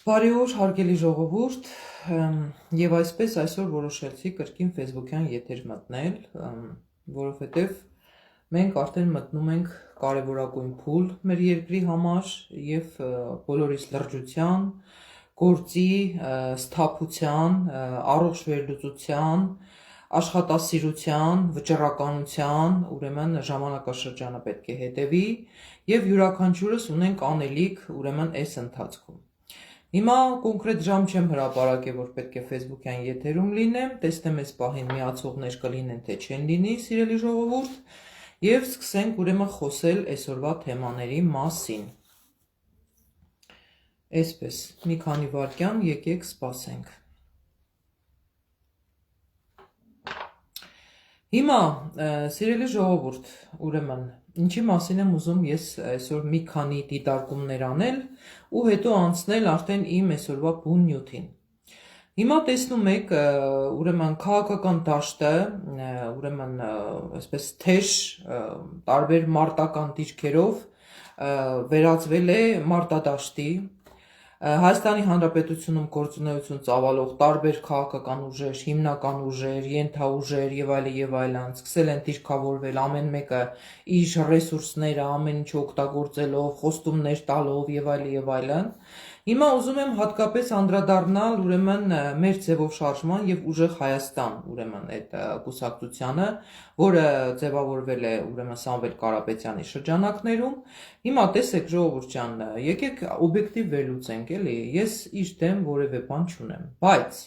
Բարի օր, հարգելի ժողովուրդ, եւ այսպես այսօր որոշեցի կրկին Facebook-յան եթեր մտնել, որովհետեւ մենք արդեն մտնում ենք կարևորագույն փուլ մեր երկրի համար եւ բոլորիս լրջության, գործի, սթափության, առողջ վերլուծության, աշխատասիրության, վճռականության, ուրեմն ժամանակաշրջանը պետք է հետևի եւ յուրաքանչյուրս ունենք անելիք, ուրեմն այս ընթացքում։ Հիմա կոնկրետ ժամ չեմ հրապարակել, որ պետք է Facebook-յան եթերում լինեմ, տեսնեմ այս պահին միացողներ կլինեն, թե չեն լինի, սիրելի ժողովուրդ, եւ սկսենք ուրեմն խոսել այսօրվա թեմաների մասին։ Այսպես, մի քանի վայրկյան եկեք սպասենք։ Հիմա, սիրելի ժողովուրդ, ուրեմն, ինչի մասին եմ ուզում ես այսօր մի քանի դիտարկումներ անել ու հետո անցնել արդեն իմ այսօրվա բուն նյութին։ Հիմա տեսնում եք, ուրեմն քաղաքական դաշտը, ուրեմն այսպես թեժ տարբեր մարտական դիրքերով վերածվել է մարտադաշտի։ Հայաստանի Հանրապետությունում գործունեություն ծավալող տարբեր քաղաքական ուժեր, հիմնական ուժեր, ենթաուժեր եւ այլն սկսել են դիրքավորվել ամեն մեկը իր ռեսուրսները ամեն ինչ օգտագործելով, խոստումներ տալով եւ այլն։ Հիմա ուզում եմ հատկապես անդրադառնալ ուրեմն մեր ձևով շարժման եւ ուժեղ Հայաստան, ուրեմն այդ կուսակցությանը, որը ձևավորվել է ուրեմն Սամվել Կարապետյանի շրջանակներում։ Հիմա տեսեք ժողովուրդ ջան, եկեք օբյեկտիվ վերլուծենք, էլի, ես իր դեմ որևէ բան չունեմ, բայց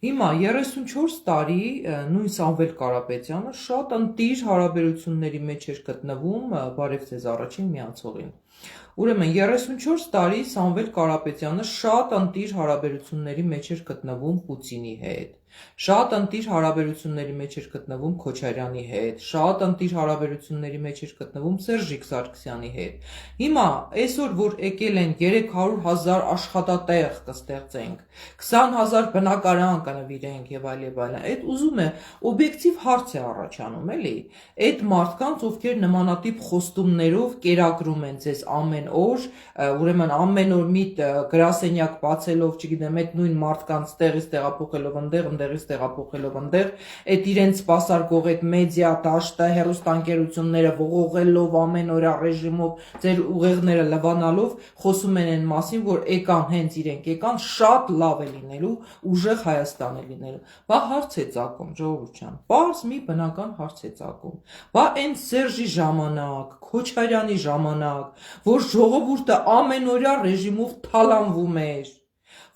հիմա 34 տարի նույն Սամվել Կարապետյանը շատ ընտիր հարաբերությունների մեջ էր գտնվում, բարև ձեզ առաջին միացողին։ Ուրեմն 34 տարի Սամվել Կարապետյանը շատ ընտիր հարաբերությունների մեջ էր գտնվում Պուտինի հետ, շատ ընտիր հարաբերությունների մեջ էր գտնվում Քոչարյանի հետ, շատ ընտիր հարաբերությունների մեջ էր գտնվում Սերժիկ Սարգսյանի հետ։ Հիմա այսօր որ եկել են 300,000 աշխատատեղ կստեղծենք, 20,000 բնակարան կնվիրենք եւ այլն, այդ ուզում է օբյեկտիվ հարց է առաջանում, էլի։ Այդ մարդկանց, ովքեր նմանատիպ խոստումներով կերակրում են ձեզ ամեն օր, ուրեմն ամեն օր մի գրասենյակ բացելով, չգիտեմ, այդ նույն մարդկանց տեղից տեղափոխելով ընդեղից տեղափոխելով ընդեղ, այդ իրենց սպասարկող այդ մեդիա դաշտը, հեռուստաընկերությունները ողողելով ամեն օր ռեժիմով, ձեր ուղեղները լվանալով, խոսում են այն մասին, որ եկան հենց իրենք եկան, շատ լավ է լինելու, ուժեղ Հայաստան է լինելու։ Բա հարց է ծագում, ժողովուրդ ջան, պարզ մի բնական հարց է ծագում։ Բա այն Սերժի ժամանակ, Քոչարյանի ժամանակ, որ ժողովուրդը ամենօրյա ռեժիմով թալանվում էր,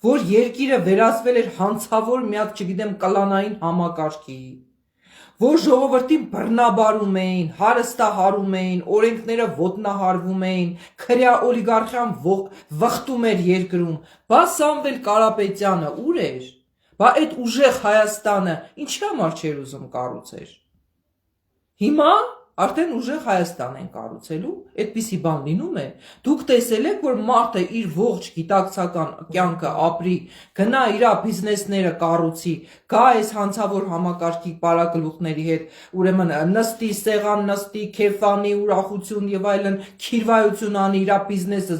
որ երկիրը վերածվել էր հանցավոր մի հատ, չգիտեմ, կլանային համակարգի, որ ժողովրդին բռնաբարում էին, հարստահարում էին, օրենքները ոտնահարվում էին, քրյա օլիգարխիան վխտում էր երկրում։ Բա Սամվել Կարապետյանը ուր էր։ Բա այդ ուժեղ Հայաստանը ինչի համար չէր ուզում կառուցեր։ Հիմա արդեն ուժեղ Հայաստան են կառուցելու, այդպիսի բան լինում է։ Դուք տեսել եք, որ մարդը իր ողջ գիտակցական կյանքը ապրի, գնա իր բիզնեսները կառուցի, գա այս հանցավոր համակարգի պարագլուխների հետ, ուրեմն նստի, սեղան նստի, քեֆանի, ուրախություն եւ այլն, քիրվայություն անի, իր բիզնեսը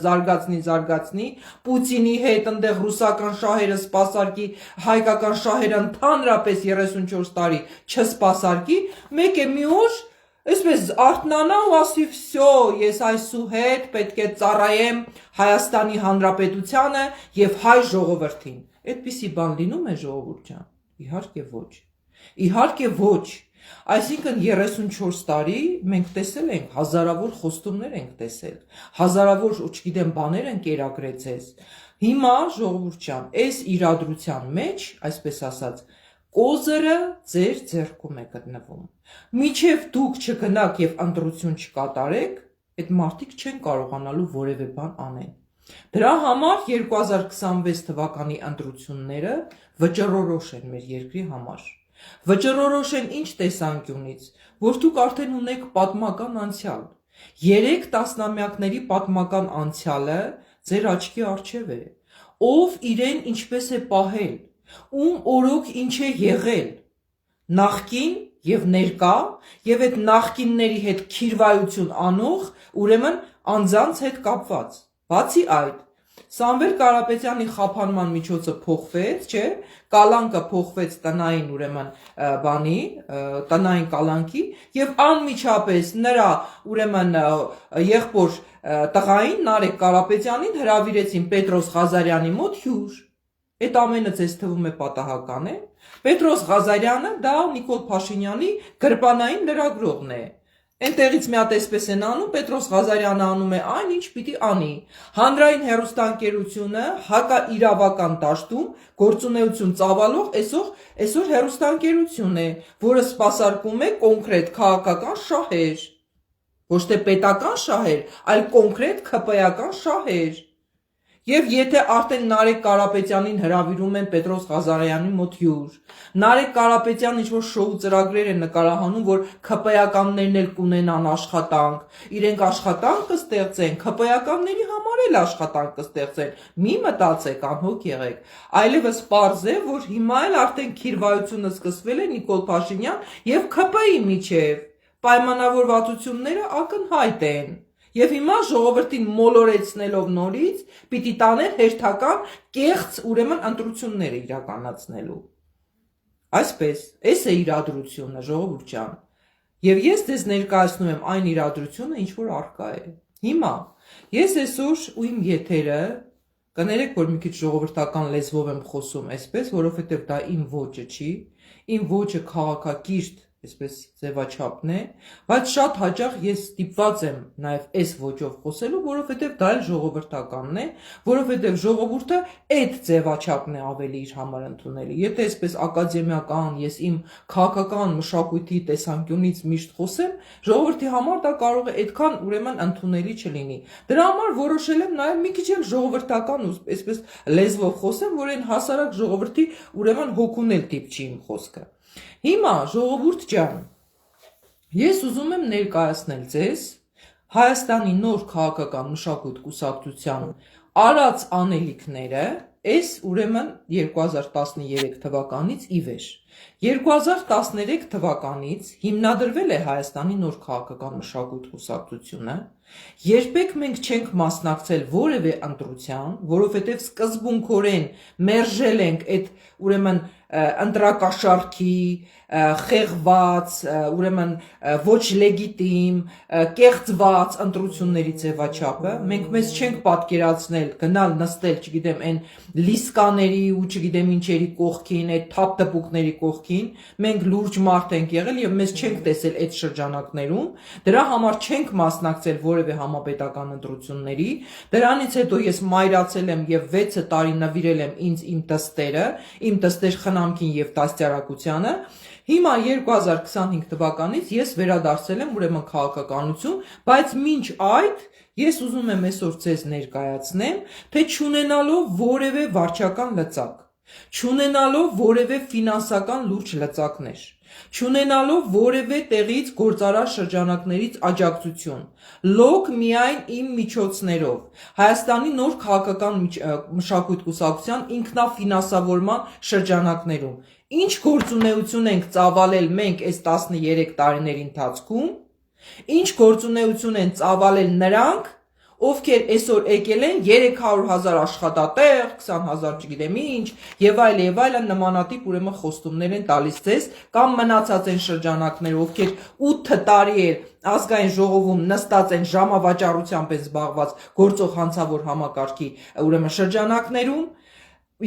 զարգացնի, Պուտինի հետ այնտեղ ռուսական շահերը սպասարկի, հայկական շահերը ընդհանրապես 34 տարի չսպասարկի, մեկ է մի օր Այսպես արթնանա ու ասի վсё, ես այսուհետ պետք է ծառայեմ Հայաստանի Հանրապետությանը եւ հայ ժողովրդին։ Այդպիսի բան լինում է ժողովուրդ ջան։ Իհարկե ոչ։ Իհարկե ոչ։ Այսինքն 34 տարի մենք տեսել ենք, հազարավոր խոստումներ ենք տեսել, հազարավոր, չգիտեմ, բաներ են կերակրեցես։ Հիմա ժողովուրդ ջան, այս իրադրության մեջ, այսպես ասած, կոզերը ձեր ձեռքում է գտնվում։ Մինչև դուք չգնաք եւ ընտրություն չկատարեք, այդ մարդիկ չեն կարողանալու որևէ բան անել։ Դրա համար 2026 թվականի ընտրությունները վճռորոշ են մեր երկրի համար։ Վճռորոշ են ինչ տեսանկյունից, որ դուք արդեն ունեք պատմական անցյալ։ 3 տասնամյակների պատմական անցյալը ձեր աչքի առջև է։ Ով իրեն ինչպես է պահել, ում օրոք ինչ է եղել, նախկին եւ ներկա եւ այդ նախկինների հետ քիրվայություն անող, ուրեմն անձանց հետ կապված։ Բացի այդ, Սամվել Կարապետյանի խափանման միջոցը փոխվեց, չէ, կալանկը փոխվեց տնային ուրեմն բանի, տնային կալանքի եւ անմիջապես նրա ուրեմն եղբոր տղային Նարեկ Կարապետյանին հրավիրեցին Պետրոս Ղազարյանի մոտ հյուր։ Այդ ամենը ձեզ թվում է պատահական է։ Պետրոս Ղազարյանը դա Նիկոլ Փաշինյանի գրպանային լրագրողն է։ Այնտեղից մի հատ այսպես են անում, Պետրոս Ղազարյանը անում է այն, ինչ պիտի անի։ Հանրային հեռուստաընկերությունը հակաիրավական դաշտում գործունեություն ծավալող այսօր հեռուստաընկերություն է, որը սպասարկում է կոնկրետ քաղաքական շահեր։ Ոչ թե պետական շահեր, այլ կոնկրետ ՔՊ-ական շահեր։ Եվ եթե արդեն Նարեկ Կարապետյանին հրավիրում են Պետրոս Ղազարյանի մոտ հյուր, Նարեկ Կարապետյանն ինչ-որ շոու ծրագրեր է նկարահանում, որ ՔՊ-ականներն էլ կունենան աշխատանք, իրենք աշխատանք կստեղծեն, ՔՊ-ականների համար էլ աշխատանք կստեղծեն, մի մտածեք, անհոգ եղեք, այլևս պարզ է, որ հիմա էլ արդեն քիրվայությունը սկսվել է Նիկոլ Փաշինյան եւ ՔՊ-ի միջեւ, պայմանավորվածությունները ակնհայտ են։ Եվ հիմա ժողովրդին մոլորեցնելով նորից պիտի տանեն հերթական կեղծ ուրեմն ընտրությունները իրականացնելու։ Այսպես, այս է իրադրությունը, ժողովուրդ ջան։ Եվ ես ձեզ ներկայացնում եմ այն իրադրությունը, ինչ որ առկա է։ Հիմա ես այսօր ու իմ եթերը կներեք, որ մի քիչ ժողովրդական լեզվով եմ խոսում այսպես, որովհետև դա իմ ոճը չի, իմ ոճը քաղաքակիրթ այսպես ձևաչափն է, բայց շատ հաճախ ես ստիպված եմ նաև այս ոճով խոսելու, որովհետև դա էլ ժողովրդականն է, որովհետև ժողովուրդը այդ ձևաչափն է ավելի իր համար ընդունելի։ Եթե այսպես ակադեմիական ես իմ քաղաքական մշակույթի տեսանկյունից միշտ խոսեմ, ժողովրդի համար դա կարող է այդքան ուրեմն ընդունելի չլինի։ Դրա համար որոշել եմ նաև մի քիչ էլ ժողովրդական ու այսպես լեզվով խոսեմ, որ այն հասարակ ժողովրդի ուրեմն հոգունել դիպչի իմ խոսքը։ Հիմա ժողովուրդ ջան, ես ուզում եմ ներկայացնել ձեզ Հայաստանի նոր քաղաքական մշակույթ կուսակցության արած անելիքները այս ուրեմն 2013 թվականից ի վեր։ 2013 թվականից հիմնադրվել է Հայաստանի նոր քաղաքական մշակույթ կուսակցությունը, երբեք մենք չենք մասնակցել որևէ ընտրության, որովհետև սկզբունքորեն մերժել ենք այդ ուրեմն ընտրակաշառքի խեղված, ուրեմն ոչ լեգիտիմ, կեղծված ընտրությունների ձևաչափը, մենք մեզ չենք պատկերացնել գնալ նստել, չգիտեմ, այն լիսկաների ու չգիտեմ ինչերի կողքին, այդ թափ դպուկների կողքին, մենք լուրջ մարդ ենք եղել եւ մեզ չենք տեսել այդ շրջանակներում, դրա համար չենք մասնակցել որևէ համապետական ընտրությունների, դրանից հետո ես մայրացել եմ եւ 6 տարի նվիրել եմ ինձ իմ տստեր խնամքին եւ դաստիարակությանը։ Հիմա 2025 թվականից ես վերադարձել եմ ուրեմն քաղաքականություն, բայց մինչ այդ ես ուզում եմ այսօր ձեզ ներկայացնեմ, թե չունենալով որևէ վարչական լծակ, չունենալով որևէ ֆինանսական լուրջ լծակներ, չունենալով որևէ տեղից գործարար շրջանակներից աջակցություն, լոկ միայն իմ միջոցներով, Հայաստանի նոր քաղաքական մշակույթ կուսակցության ինքնաֆինանսավորման շրջանակներում, ինչ գործունեություն ենք ծավալել մենք այս 13 տարիների ընթացքում, ինչ գործունեություն են ծավալել նրանք, ովքեր այսօր եկել են 300,000 աշխատատեղ, 20,000 չգիտեմ ինչ, եւ այլն նմանատիպ ուրեմն խոստումներ են տալիս ձեզ, կամ մնացած են շրջանակներ, ովքեր 8 տարի էր ազգային ժողովում նստած են ժամավաճառությամբ են զբաղված գործող հանցավոր համակարգի ուրեմն շրջանակներում,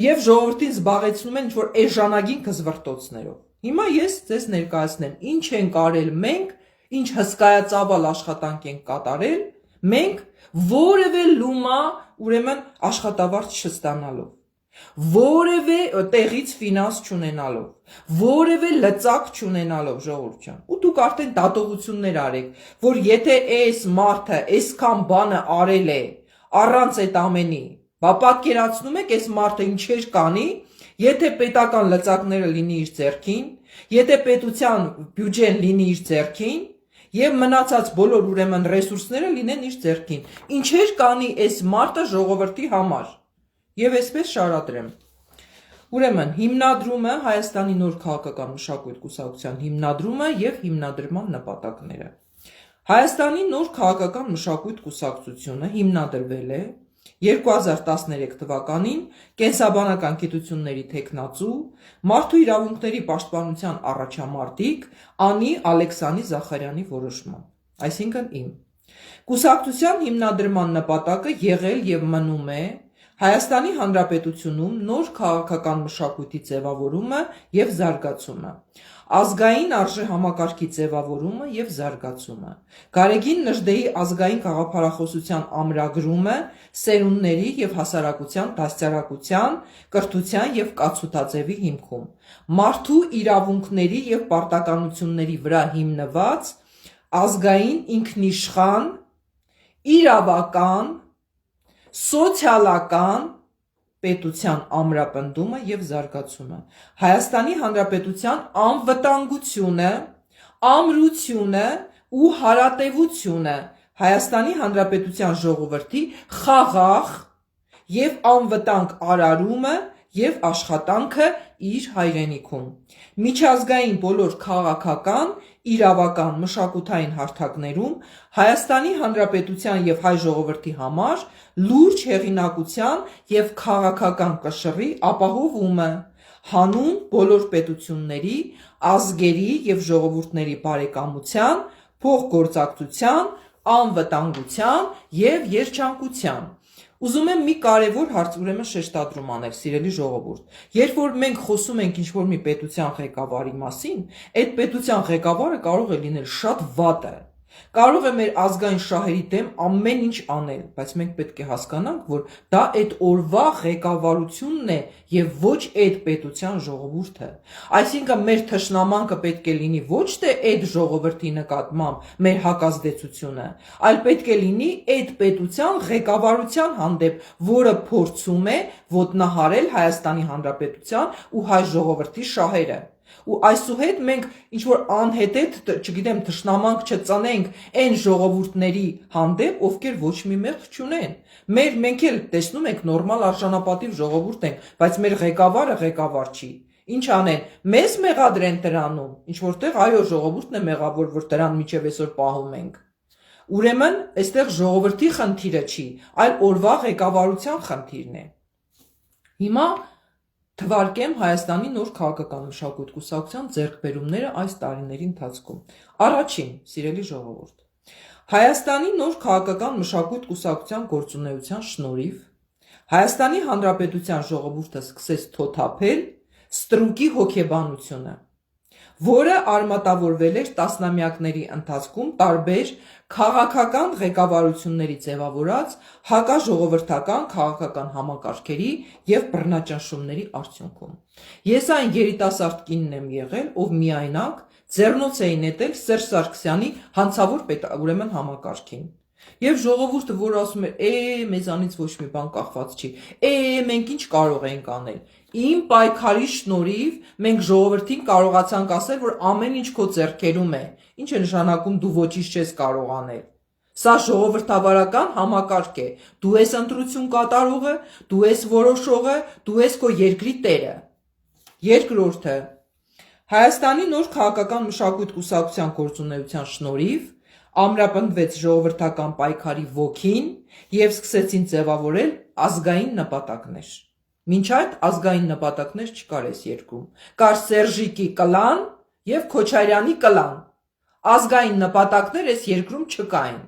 եւ ժողովրդին զբաղեցնում են ինչ-որ էժանագին կզվրտոցներով։ Հիմա ես ձեզ ներկայացնեմ, ինչ ենք արել մենք, ինչ հսկայածավալ աշխատանք ենք կատարել, մենք որևէ լումա ուրեմն աշխատավարձ չստանալով, որևէ տեղից ֆինանս չունենալով, որևէ լծակ չունենալով, ժողովուրդ ջան։ Ու դուք արդեն դատողություններ արեք, որ եթե այս մարդը այսքան բանը արել է առանց այդ ամենի, բա պատկերացնում եք այս մարդը ինչեր կանի, եթե պետական լծակները լինի իր ձեռքին, եթե պետության բյուջեն լինի իր ձեռքին, եւ մնացած բոլոր ուրեմն ռեսուրսները լինեն իր ձեռքին, ինչեր կանի այս մարդը ժողովրդի համար։ Եվ այսպես շարադրեմ։ Ուրեմն հիմնադրումը Հայաստանի նոր քաղաքական մշակույթ կուսակցության հիմնադրումը եւ հիմնադրման նպատակները։ Հայաստանի նոր քաղաքական մշակույթ կուսակցությունը հիմնադրվել է 2013 թվականին կենսաբանական գիտությունների թեկնածու, մարդու իրավունքների պաշտպանության առաջամարտիկ Անի Ալեքսանի Զախարյանի որոշմամբ, այսինքն իմ։ Կուսակցության հիմնադրման նպատակը եղել և մնում է Հայաստանի Հանրապետությունում նոր քաղաքական մշակույթի ձևավորումը և զարգացումը, ազգային արժեհամակարգի ձևավորումը և զարգացումը, Գարեգին Նժդեհի ազգային գաղափարախոսության ամրագրումը սերունդների և հասարակության դաստիարակության, կրթության և կացութաձևի հիմքում, մարդու իրավունքների և պարտականությունների վրա հիմնված ազգային ինքնիշխան, իրավական, սոցիալական պետության ամրապնդումը և զարգացումը, Հայաստանի Հանրապետության անվտանգությունը, ամրությունը ու հարատևությունը Հայաստանի Հանրապետության ժողովրդի խաղաղ և անվտանգ արարումը և աշխատանքը իր հայրենիքում, միջազգային բոլոր քաղաքական, իրավական, մշակութային հարթակներում Հայաստանի Հանրապետության և հայ ժողովրդի համար լուրջ հեղինակության և քաղաքական կշռի ապահովումը, հանուն բոլոր պետությունների, ազգերի և ժողովուրդների բարեկամության, փոխգործակցության, անվտանգության և երջանկության։ Ուզում եմ մի կարևոր հարց շեշտադրում անել, սիրելի ժողովուրդ, երբ որ մենք խոսում ենք ինչ-որ մի պետության ղեկավարի մասին, այդ պետության ղեկավարը կարող է լինել շատ վատը, կարող է մեր ազգային շահերի դեմ ամեն ինչ անել, բայց մենք պետք է հասկանանք, որ դա այդ օրվա ղեկավարությունն է և ոչ այդ պետության ժողովուրդը, այսինքն մեր թշնամանքը պետք է լինի ոչ թե այդ ժողովրդի նկատմամբ մեր հակազդեցությունը, այլ պետք է լինի այդ պետության ղեկավարության հանդեպ, որը փորձում է ոտնահարել Հայաստանի Հանրապետության ու հայ ժողովրդի շահերը։ Ու այսուհետ մենք ինչ-որ անհետեթ, չգիտեմ, թշնամանք չծնենք այն ժողովուրդների հանդեպ, ովքեր ոչ մի մեղք չունեն։ Մենք էլ տեսնում ենք նորմալ արժանապատիվ ժողովուրդ ենք, բայց մեր ղեկավարը ղեկավար չի։ Ինչ անեն, մեզ մեղադրեն դրանում, ինչ որտեղ այո ժողովուրդն է մեղավոր, որ դրան մինչև այսօր պահում ենք։ Ուրեմն այստեղ ժողովրդի խնդիրը չի, այլ օրվա ղեկավարության խնդիրն է։ Հիմա թվարկեմ Հայաստանի նոր քաղաքական մշակույթ կուսակցության ձեռքբերումները այս տարիների ընթացքում։ Առաջին, սիրելի ժողովուրդ, Հայաստանի նոր քաղաքական մշակույթ կուսակցության գործունեության շնորհիվ Հայաստանի Հանրապետության ժողովուրդը սկսեց թոթափել ստրուկի հոգեբանությունը, որը արմատավորվել էր տասնամյակների ընթացքում տարբեր քաղաքական ղեկավարությունների ձևավորած հակաժողովրդական քաղաքական համակարգերի և բռնաճնշումների արդյունքում։ Ես այն երիտասարդ կինն եմ եղել, ով միայնակ ձեռնոց էի նետել Սերժ Սարգսյանի հանցավոր համակարգին։ Եվ ժողովուրդը, որ ասում էր, մեզանից ոչ մի բան կախված չի, մենք ինչ կարող ենք անել։ Իմ պայքարի շնորհիվ մենք ժողովրդին կարողացանք ասել, որ ամեն ինչ քո ձեռքերում է, ինչ է նշանակում դու ոչինչ չես կարող անել։ Սա ժողովրդավարական համակարգ է, դու ես ընտրություն կատարողը, դու ես որոշողը, դու ես քո երկրի տերը։ Երկրորդը, Հայաստանի նոր քաղաքական մշակույթ կուսակցության գործունեության շնորհիվ ամրապնդվեց ժողովրդական պայքարի ոգին և սկսեցին ձևավորել ազգային նպատակներ։ Մինչ այդ ազգային նպատակներ չկար այս երկրում, կար Սերժիկի կլան և Քոչարյանի կլան, ազգային նպատակներ այս երկրում չկային։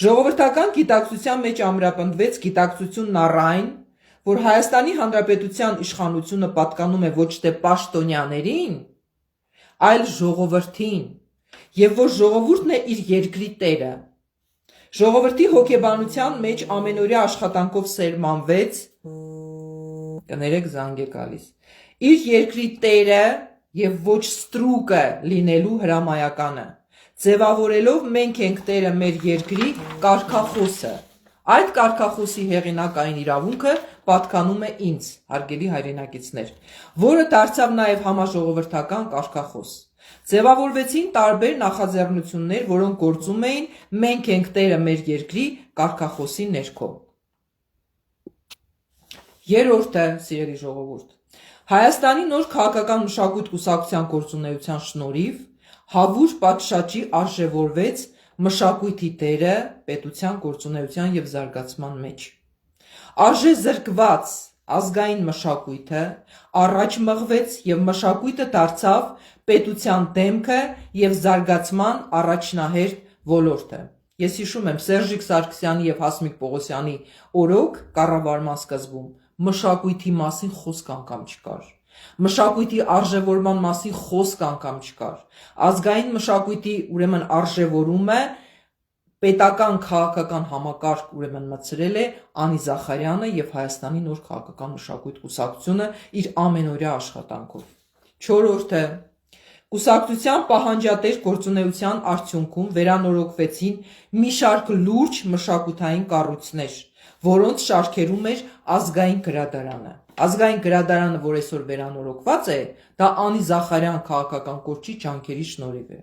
Ժողովրդական գիտակցության մեջ ամրապնդվեց գիտակցությունն առ այն, որ Հայաստանի Հանրապետության իշխանությունը պատկանում է ոչ թե պաշտոնյաներին, այլ ժողովրդին, և որ ժողովուրդն է իր երկրի տերը։ Ժողովրդի հոգեբանության մեջ ամենօրյա աշխատանքով սերմանվեց, կներեք զանգ է գալիս, իր երկրի տերը և ոչ ստրուկը լինելու հրամայականը, ձևավորելով մենք ենք տերը մեր երկրի կարգախոսը։ Այդ կարգախոսի հեղինակային իրավունքը պատկանում է ինձ, հարգելի հայրենակիցներ, որը դարձավ նաև համաժողովրդական կարգախոս։ Ձևավորվեցին տարբեր նախաձեռնություններ, որոնք գործում էին մենք ենք տերը մեր երկրի կարգախոսի ներքո։ Երրորդը, սիրելի ժողովուրդ, Հայաստանի նոր քաղաքական մշակույթ կուսակցության գործունեության շնորհիվ հավուր պատշաճի արժևորվեց մշակույթի դերը պետության գործունեության եւ զարգացման մեջ։ Արժե զրկված ազգային մշակույթը առաջ մղվեց եւ մշակույթը դարձավ պետության դեմքը եւ զարգացման առաջնահերթ ոլորտը։ Ես հիշում եմ Սերժիկ Սարգսյանի եւ Հասմիկ Պողոսյանի օրոք կառավարման սկզբում մշակույթի մասին խոսք անգամ չկար։ Մշակույթի արժևորման մասին խոսք անգամ չկար։ Ազգային մշակույթի ուրեմն արժևորումը պետական քաղաքական համակարգ ուրեմն մտցրել է Անի Զախարյանը եւ Հայաստանի նոր քաղաքական մշակույթ կուսակցությունը իր ամենօրյա աշխատանքով։ 4-րդը կուսակցության պահանջատեր գործունեության արդյունքում վերանորոգվեցին մի շարք լուրջ մշակութային կառույցներ, որոնց շարքերում էր ազգային գրադարանը։ Ազգային գրադարանը, որ այսօր վերանորոգված է, դա Անի Զախարյան քաղաքական կորչի ջանքերի շնորհիվ է։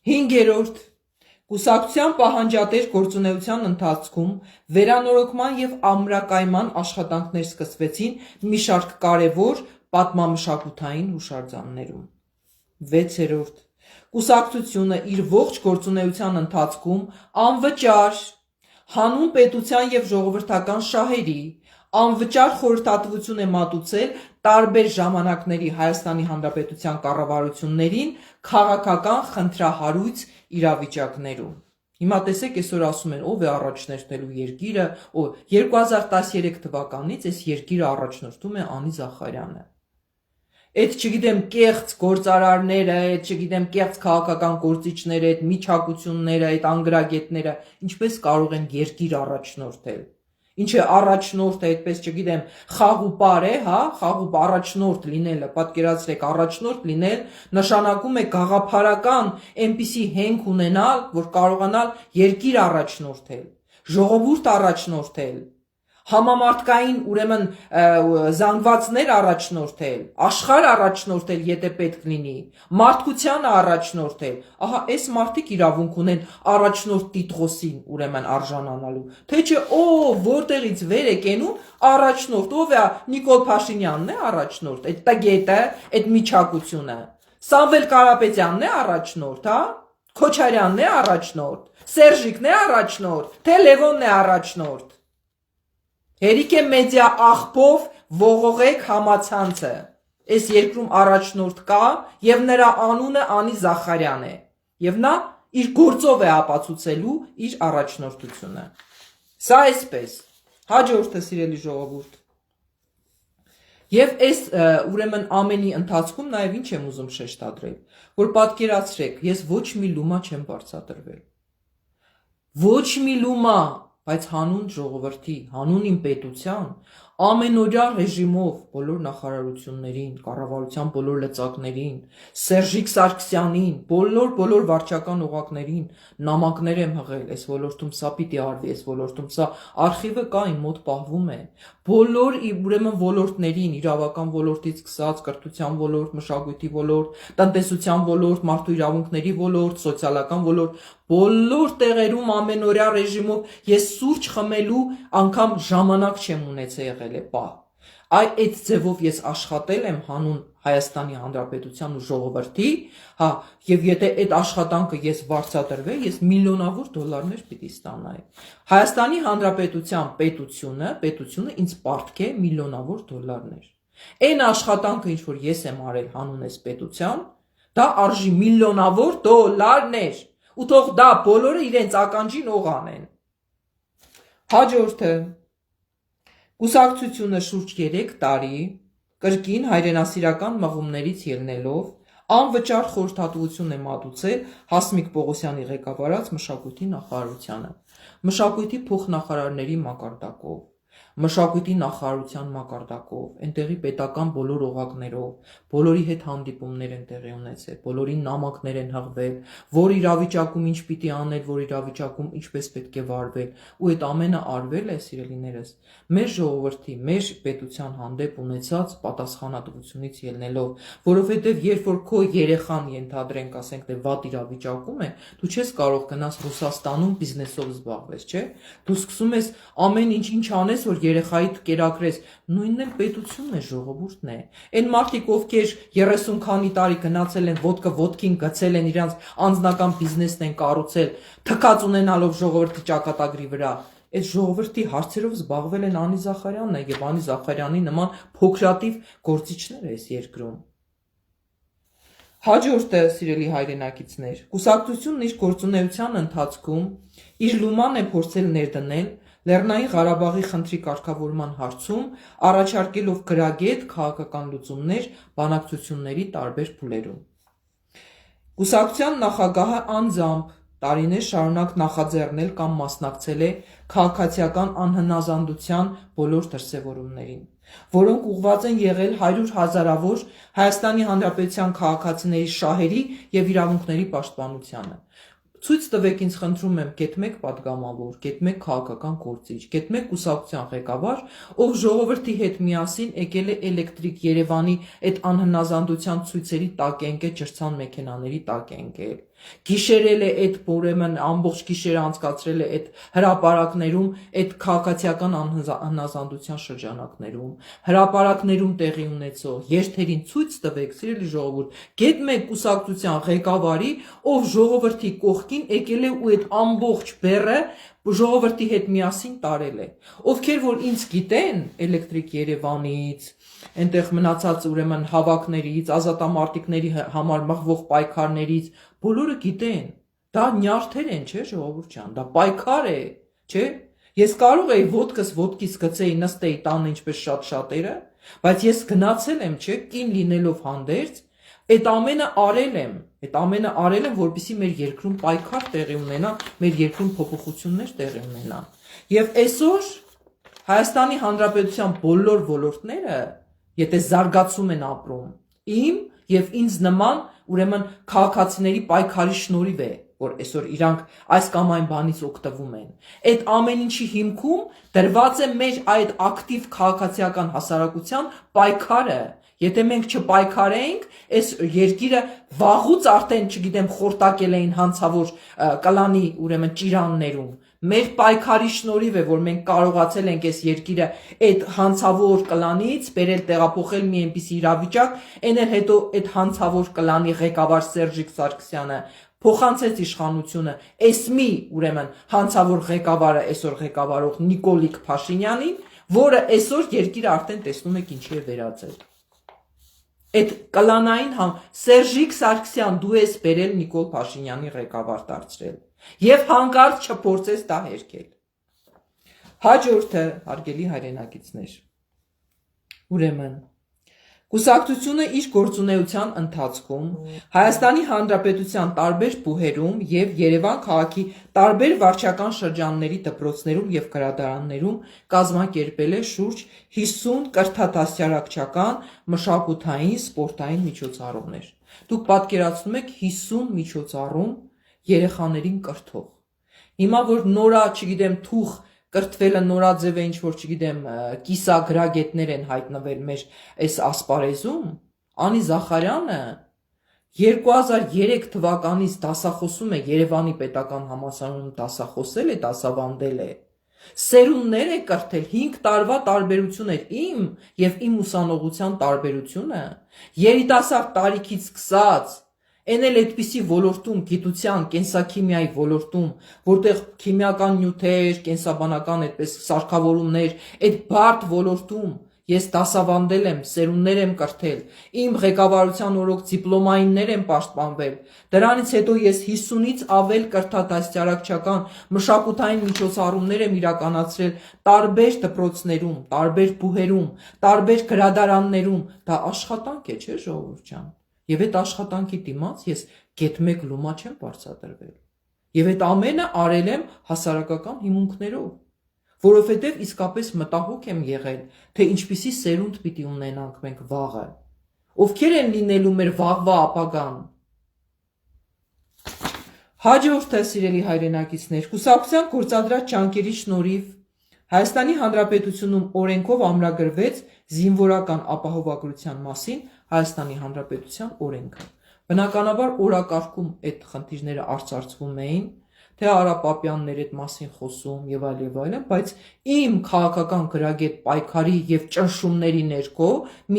5-րդ կուսակցության պահանջատեր գործունեության ընթացքում վերանորոգման եւ ամրակայման աշխատանքներ սկսվեցին մի շարք կարևոր պատմամշակութային հուշարձաններում։ 6-րդ կուսակցությունը իր ողջ գործունեության ընթացքում անվճար հանուն պետության եւ ժողովրդական շահերի անվճար խորհրդատվություն է մատուցել տարբեր ժամանակների Հայաստանի Հանրապետության կառավարություններին քաղաքական խնդրահարույց իրավիճակներում։ Հիմա տեսեք, այսօր ասում են, ով է առաջնորդելու երկիրը, 2013 թվականից այս երկիրը առաջնորդում է Անի Զախարյանը։ Այդ չգիտեմ կեղծ գործարարները, այդ չգիտեմ կեղծ քաղաքական գործիչները, այդ միջակությունները, այդ անգրագետները ինչպես կարող են երկիր առաջնորդել։ Ինչ է առաջնորդը, այդպես չգիտեմ, խաղ ու պար է, հա, խաղ ու առաջնորդ լինելը, պատկերացրեք, առաջնորդ լինել նշանակում է գաղափարական այնպիսի հենք ունենալ, որ կարողանալ երկիր առաջնորդել, ժողովուրդ առաջնորդել, համամարտկային ուրեմն զանգվածներ առաջնորդել, աշխարհ առաջնորդել, եթե պետք լինի, մարդկությանը առաջնորդել։ Ահա այս մարդիկ իրավունք ունեն առաջնորդ տիտղոսին ուրեմն արժանանալու։ Թե չէ, որտեղից վեր է կենում առաջնորդ, ով է Նիկոլ Փաշինյանն է առաջնորդ, այդ տգետը, այդ միջակությունը։ Սամվել Կարապետյանն է առաջնորդ, հա? Քոչարյանն է առաջնորդ, Սերժիկն է առաջնորդ, թե Լևոնն է առաջնորդ։ Հերիք է մեդիա աղբով ողողեք համացանցը։ Այս երկրում առաջնորդ կա եւ նրա անունը Անի Զախարյան է։ Եվ նա իր գործով է ապացուցելու իր առաջնորդությունը։ Սա այսպես։ Հաջորդը, սիրելի ժողովուրդ։ Եվ այս ուրեմն ամենի ընթացքում նաև ինչ եմ ուզում շեշտադրել, որ պատկերացրեք, ես ոչ մի լումա չեմ բարձրատրվել։ Ոչ մի լումա, բայց հանուն ժողովրդի, հանուն իմ պետության, ամենօրյա ռեժիմով բոլոր նախարարություններին, կառավարության բոլոր լծակներին, Սերժիկ Սարգսյանին, բոլոր վարչական օղակներին նամակներ եմ հղել, այս ոլորտում սա պիտի արվի, այս ոլորտում սա արխիվը կա, իմ մոտ պահվում է, բոլոր ուրեմն ոլորտներին, իրավական ոլորտից սկսած, կրթության ոլորտ, մշակույթի ոլորտ, տնտեսության ոլորտ, մարդու իրավունքների ոլորտ, սոցիալական ոլորտ, բոլոր տեղերում ամենօրյա ռեժիմով ես սուրճ խմելու անգամ ժամանակ չեմ ունեցել եղել է պահ։ Այդ ձևով ես աշխատել եմ հանուն Հայաստանի Հանրապետության ու ժողովրդի, հա, եւ եթե այդ աշխատանքը ես վարձատրվեի, ես միլիոնավոր դոլարներ պիտի ստանայի։ Հայաստանի Հանրապետության պետությունը ինձ պարտք է միլիոնավոր դոլարներ։ Այն աշխատանքը, ինչ որ ես եմ արել հանուն այս պետության, դա արժի միլիոնավոր դոլարներ։ Ու թող դա բոլորը իրենց ականջին օղ անեն։ Հաջորդը կուսակցությունը շուրջ 3 տարի կրկին հայրենասիրական մղումներից ելնելով անվճար խորհրդատվություն է մատուցել Հասմիկ Պողոսյանի ղեկավարած մշակույթի նախարարությանը, մշակույթի փոխնախարարների մակարդակով, մշակույթի նախարարության մակարդակով, այնտեղի պետական բոլոր օղակներով, բոլորի հետ հանդիպումներ են տեղի ունեցել, բոլորին նամակներ են հղվել, որ իրավիճակում ինչ պիտի անել, որ իրավիճակում ինչպես պետք է վարվել, ու այդ ամենը արվել է, սիրելիներս, մեր ժողովրդի, մեր պետության հանդեպ ունեցած պատասխանատվությունից ելնելով, որովհետև երբ որ քո երեխան ենթադրենք, ասենք թե վատ իրավիճակում է, դու չես կարող գնաս Ռուսաստանում բիզնեսով զբաղվես, չէ՞։ Դու սկսում ես ամեն ինչ անես, կանես, որ երեխայիդ կերակրես, նույնն էլ պետությունն է, ժողովուրդն է։ Այն մարդիկ, ովքեր 30 քանի տարի գնացել են, ոտքը ոտքին գցել են, իրանց անձնական բիզնեսն են կառուցել, թքած ունենալով ժողովրդի ճակատագրի վրա, այդ ժողովրդի հարցերով զբաղվել են Անի Զախարյանն է եւ Անի Զախարյանի նման փոքրատիվ գործիչներ այս երկրում։ Հաջորդը, սիրելի հայրենակիցներ, կուսակցությունն իր գործունեության ընթացքում իր լուման է փորձել ներդնել Լեռնային Ղարաբաղի խնդրի կարգավորման հարցում, առաջարկելով գրագետ քաղաքական լուծումներ բանակցությունների տարբեր փուլերում։ Կուսակցության նախագահը անձամբ տարիներ շարունակ նախաձեռնել կամ մասնակցել է քաղաքացիական անհնազանդության բոլոր դրսևորումներին, որոնք ուղղված են եղել 100 հազարավոր Հայաստանի Հանրապետության քաղաքացիների շահերի եւ իրավունքների պաշտպանությանը։ Ցույց տվեք ինձ, խնդրում եմ, գետ մեկ պատգամավոր, գետ մեկ քաղաքական գործիչ, գետ մեկ կուսակցության ղեկավար, ով ժողովրդի հետ միասին եկել է Էլեկտրիկ Երևանի այդ անհնազանդության ցույցերի տակ է ընկել, ջրցան մեքենաների տակ է ընկել, գիշերել է այդ ուրեմն ամբողջ գիշերը անցկացրել է այդ հրապարակներում, այդ քաղաքացիական անհնազանդության շրջանակներում, հրապարակներում տեղի ունեցող երթերին ցույց տվեք, սիրելի ժողովուրդ, գետ մեկ կուսակցության ղեկավարի, ով ժողովրդի կողքին եկել է ու այդ ամբողջ բեռը ժողովրդի հետ միասին տարել է, ովքեր որ ինձ գիտեն Էլեկտրիկ Երևանից, այնտեղ մնացած ուրեմն հավաքներից, ազատամարտիկների համար մղվող պայքարներից, բոլորը գիտեն, դա նյարդեր են, չէ, ժողովուրդ ջան, դա պայքար է, չէ։ Ես կարող էի ոտքս ոտքից գցեի, նստեի տանը ինչպես շատ շատերը, բայց ես գնացել եմ, չէ, կին լինելով հանդերձ, այդ ամենը արել եմ, որպեսզի մեր երկրում պայքար տեղի ունենա, մեր երկրում փոփոխություններ տեղի ունենան։ Եվ այսօր Հայաստանի Հանրապետության բոլոր ոլորտները, եթե զարգացում են ապրում, իմ եւ ինձ նման ուրեմն քաղաքացիների պայքարի շնորհիվ է, որ այսօր իրանք այս կամ այն բանից օգտվում են։ Այդ ամեն ինչի հիմքում դրված է մեր այդ ակտիվ քաղաքացիական հասարակության պայքարը։ Եթե մենք չպայքարենք, այս երկիրը վաղուց արդեն, չգիտեմ, խորտակել էին հանցավոր կլանի ուրեմն ճիրաններում։ Մեր պայքարի շնորհիվ է, որ մենք կարողացել ենք այս երկիրը այդ հանցավոր կլանից բերել տեղափոխել մի այնպիսի իրավիճակ, այն էլ հետո այդ հանցավոր կլանի ղեկավար Սերժիկ Սարգսյանը փոխանցեց իշխանությունը այս մի ուրեմն հանցավոր ղեկավարը այսօր ղեկավարող Նիկոլիկ Փաշինյանին, որը այսօր երկիրը արդեն տեսնում եք ինչի է վերածել։ Այդ կլանային Սերժիկ Սարգսյան, դու ես բերել Նիկոլ Փաշինյանի ղեկավար դարձրել եւ հանկարծ չփորձես դա հերքել։ Հաջորդը, հարգելի հայրենակիցներ, ուրեմն կուսակցությունը իր գործունեության ընթացքում Հայաստանի Հանրապետության տարբեր բուհերում եւ Երևան քաղաքի տարբեր վարչական շրջանների դպրոցներում եւ գրադարաններում կազմակերպել է շուրջ 50 կրթատասարակչական, մշակութային, սպորտային միջոցառումներ։ Դուք պատկերացնում եք 50 միջոցառում երեխաներին կրթող։ Հիմա որ նորա, չգիտեմ, թուղ կրթվելը նորաձև է, ինչ որ, չգիտեմ, կիսագրագետներ են հայտնվել մեր այս ասպարեզում, Անի Զախարյանը 2003 թվականից դասախոսում է Երևանի պետական համալսարանում, դասախոսել է, դասավանդել է, սերունդներ է կրթել, 5 տարվա տարբերություն էր իմ եւ իմ ուսանողության տարբերությունը, երիտասարդ տարիքից սկսած, այն էլ այդպիսի ոլորտում, գիտության, կենսաքիմիայի ոլորտում, որտեղ քիմիական նյութեր, կենսաբանական այդպես սարքավորումներ, այդ բարդ ոլորտում ես դասավանդել եմ, սերունդներ եմ կրթել, իմ ղեկավարության օրոք դիպլոմայիններ եմ պաշտպանվել, դրանից հետո ես 50-ից ավել կրթատասարակչական մշակութային միջոցառումներ եմ իրականացրել տարբեր դպրոցներում, տարբեր բուհերում, տարբեր գրադարաններում, դա աշխատանք է, չէ՞ ժողովուրդ ջան։ Եվ այդ աշխատանքի դիմաց ես գետ մեկ լումա չեմ բարձրացրել։ Եվ այդ ամենը արել եմ հասարակական հիմունքներով, որովհետև իսկապես մտահոգ եմ եղել, թե ինչպիսի սերունդ պիտի ունենանք մենք վաղը, ովքեր են լինելու մեր վաղվա ապագան։ Հաջորդը, սիրելի հայրենակիցներ, կուսակցության գործադրած ջանքերի շնորհիվ Հայաստանի Հանրապետությունում օրենքով ամրագրվեց զինվորական ապահովագրության մասին Հայաստանի Հանրապետության օրենքը։ Բնականաբար օրակարգում այդ խնդիրները արծարծվում էին, թե Արա Պապյանն էր այդ մասին խոսում եւ այլն, բայց իմ քաղաքական գրագետ պայքարի եւ ճնշումների ներքո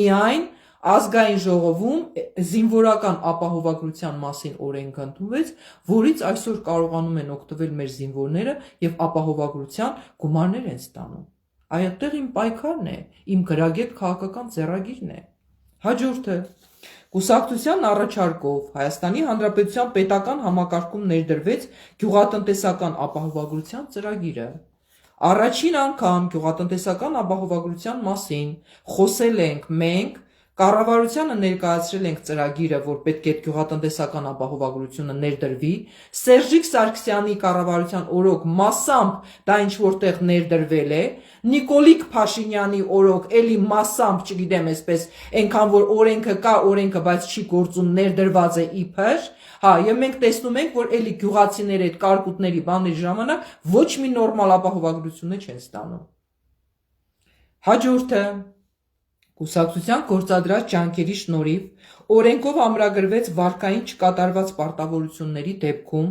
միայն ազգային ժողովում զինվորական ապահովագրության մասին օրենք ընդունվեց, որից այսօր կարողանում են օգտվել մեր զինվորները եւ ապահովագրության գումարներ են ստանում։ Այդտեղ իմ պայքարն է, իմ գրագետ քաղաքական ձեռագիրն է։ Հաջորդը Կուսակցության առաջարկով Հայաստանի Հանրապետության պետական համակարգում ներդրվեց գյուղատնտեսական ապահովագրության ծրագիրը։ Առաջին անգամ գյուղատնտեսական ապահովագրության մասին խոսել ենք մենք, կառավարությանը ներկայացրել ենք ծրագիրը, որ պետք է գյուղատնտեսական ապահովագրությունը ներդրվի, Սերժիկ Սարգսյանի կառավարության օրոք մասամբ դա ինչ որտեղ ներդրվել է, Նիկոլիկ Փաշինյանի օրոք էլի մասամբ, չգիտեմ, այսպես, այնքան որ օրենքը կա, օրենքը, բայց չի գործում, ներդրված է իբր, հա, եւ մենք տեսնում ենք, որ էլի գյուղացիները այդ կարկուտների բաների ժամանակ ոչ մի նորմալ ապահովագրություն չեն ստանում։ Հաջորդը Կուսակցության գործադրած ջանքերի շնորհիվ օրենքով ամրագրվեց վարկային չկատարված պարտավորությունների դեպքում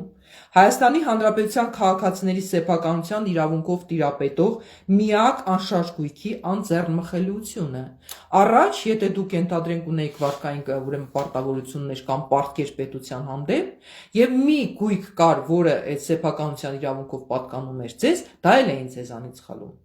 Հայաստանի Հանրապետության քաղաքացիների սեփականության իրավունքով տիրապետող միակ անշարժ գույքի անձեռնմխելիությունը։ Առաջ, եթե դուք ենթադրենք ունեիք վարկային ուրեմն պարտավորություններ կամ պարտքեր պետության հանդեպ, եւ մի գույք կար, որը այդ սեփականության իրավունքով պատկանում էր ձեզ, դա էլ էին ձեզանից խլում։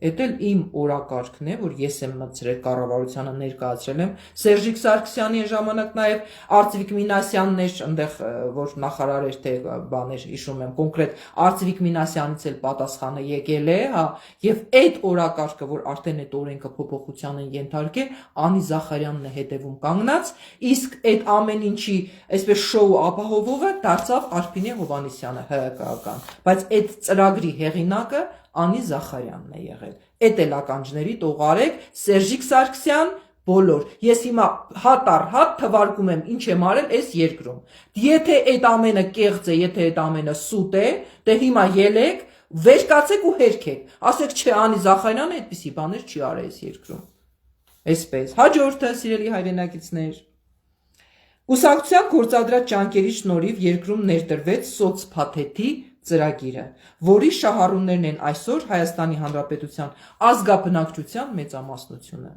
Էդ էլ իմ օրակարգն է, որ ես եմ մտցրել կառավարությանը ներկայացրել եմ Սերժիկ Սարգսյանի ժամանակ նաև Արծվիկ Մինասյանն էր, այնտեղ որ նախարար էր թե բաներ հիշում եմ կոնկրետ Արծվիկ Մինասյանից էլ պատասխանը եկել է, հա, եւ այդ օրակարգը, որ արդեն այդ օրենքը փոփոխության են ենթարկել, Անի Զախարյանն է հետևում կանգնած, իսկ այդ ամեն ինչի այսպես շոու ապահովողը դարձավ Արփինե Հովհաննիսյանը ՀՀԿ-ական, բայց այդ ծրագրի հեղինակը Անի Զախարյանն է եղել։ Էդ էլ ականջների տողարեք, Սերժիկ Սարգսյան, բոլոր։ Ես հիմա հատ առ հատ թվարկում եմ ինչ եմ արել այս երկրում։ Եթե այդ ամենը կեղծ է, եթե այդ ամենը սուտ է, դե հիմա ելեք, վեր կացեք ու հերքեք։ Ասեք չէ, Անի Զախարյանը այդպիսի բաներ չի արել այս երկրում։ Այսպես։ Հաջորդը, սիրելի հայրենակիցներ, Կուսակցության գործադրած ջանքերի շնորհիվ երկրում ներդրվեց սոցփաթեթի ծրագիրը, որի շահառուներն են այսօր Հայաստանի Հանրապետության ազգաբնակչության մեծամասնությունը։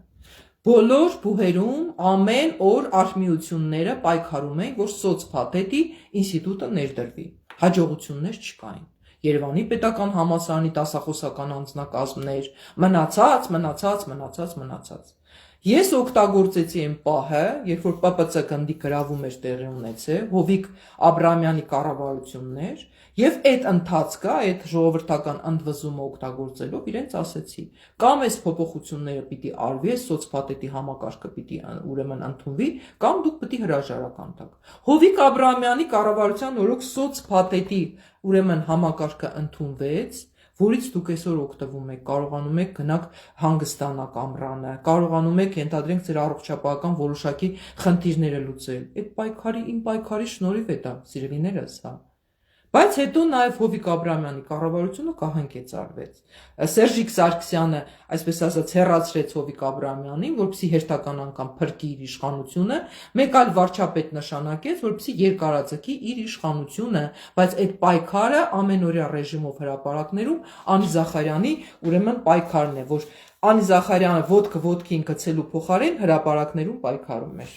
Բոլոր բուհերում ամեն օր արհմիությունները պայքարում էին, որ սոցփաթեթի ինստիտուտը ներդրվի։ Հաջողություններ չկային։ Երևանի պետական համալսարանի դասախոսական անձնակազմներ, մնացած։ Ես օգտագործեցի այն պահը, երբ որ ՊՊՑ գնդի գրավում էր տեղի ունեցել, Հովիկ Աբրահամյանի կառավարություններ, եւ այդ ընթացքը, այդ ժողովրդական ընդվզումը օգտագործելով իրենց ասեցի, կամ այս փոփոխությունները պիտի արվի, այս սոցփաթեթի համակարգը պիտի ուրեմն ընդունվի, կամ դուք պիտի հրաժարական տաք։ Հովիկ Աբրահամյանի կառավարության օրոք սոցփաթեթի ուրեմն համակարգը ընդունվեց, որից դուք այսօր օգտվում եք, կարողանում եք գնաք հանգստանաք ամռանը, կարողանում եք ենթադրենք ձեր առողջապահական որոշակի խնդիրները լուծել։ Այդ իմ պայքարի շնորհիվ է դա, սիրելիներս, հա։ Բայց հետո նաև Հովիկ Աբրահամյանի կառավարությունը կահանքեց արվեց։ Սերժիկ Սարգսյանը, այսպես ասած, հեռացրեց Հովիկ Աբրահամյանին, որպեսզի հերթական անգամ փրկի իր իշխանությունը, մեկ այլ վարչապետ նշանակեց, որպեսզի երկարաձգի իր իշխանությունը, բայց այդ պայքարը ամենօրյա ռեժիմով հրապարակներում Անի Զախարյանի ուրեմն պայքարն է, որ Անի Զախարյանը ոտքը ոտքին գցելու փոխարեն հրապարակներում պայքարում էր։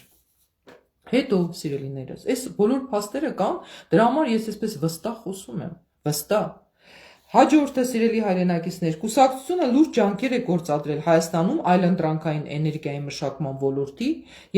Հետո, սիրելիներս, այս բոլոր փաստերը կան, դրա համար ես այսպես վստահ խոսում եմ, վստահ։ Հաջորդը, սիրելի հայրենակիցներ, կուսակցությունը լուրջ ջանքեր է գործադրել Հայաստանում այլընտրանքային էներգիայի մշակման ոլորտի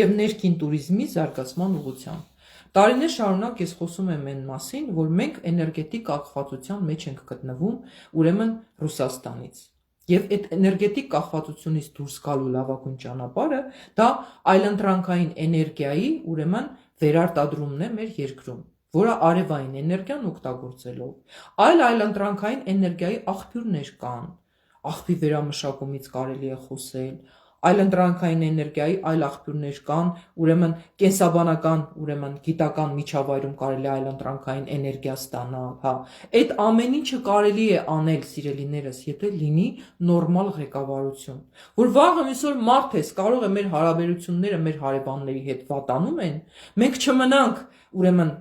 եւ ներքին туриզմի զարգացման ուղղությամբ։ Տարիներ շարունակ ես խոսում եմ այն մասին, որ մենք էներգետիկ կախվածության մեջ ենք գտնվում, ուրեմն Ռուսաստանից։ Եվ այդ էներգետիկ կախվածությունից դուրս գալու լավագույն ճանապարհը դա այլընտրանքային էներգիայի ուրեմն վերարտադրումն է մեր երկրում, որը արևային էներգիան օգտագործելով այլ այլընտրանքային էներգիայի աղբյուրներ կան, աղբի վերամշակումից կարելի է խոսել, այլընտրանքային էներգիայի այլ աղբյուրներ կան, ուրեմն կենսաբանական, ուրեմն գիտական միջավայրում կարելի է այլընտրանքային էներգիա ստանալ, հա։ Այդ ամեն ինչը կարելի է անել, սիրելիներս, եթե լինի նորմալ ղեկավարություն, որ վաղը այսօր մարդ ես, կարող է մեր հարաբերությունները մեր հարևանների հետ վատանում են, մենք չմնանք ուրեմն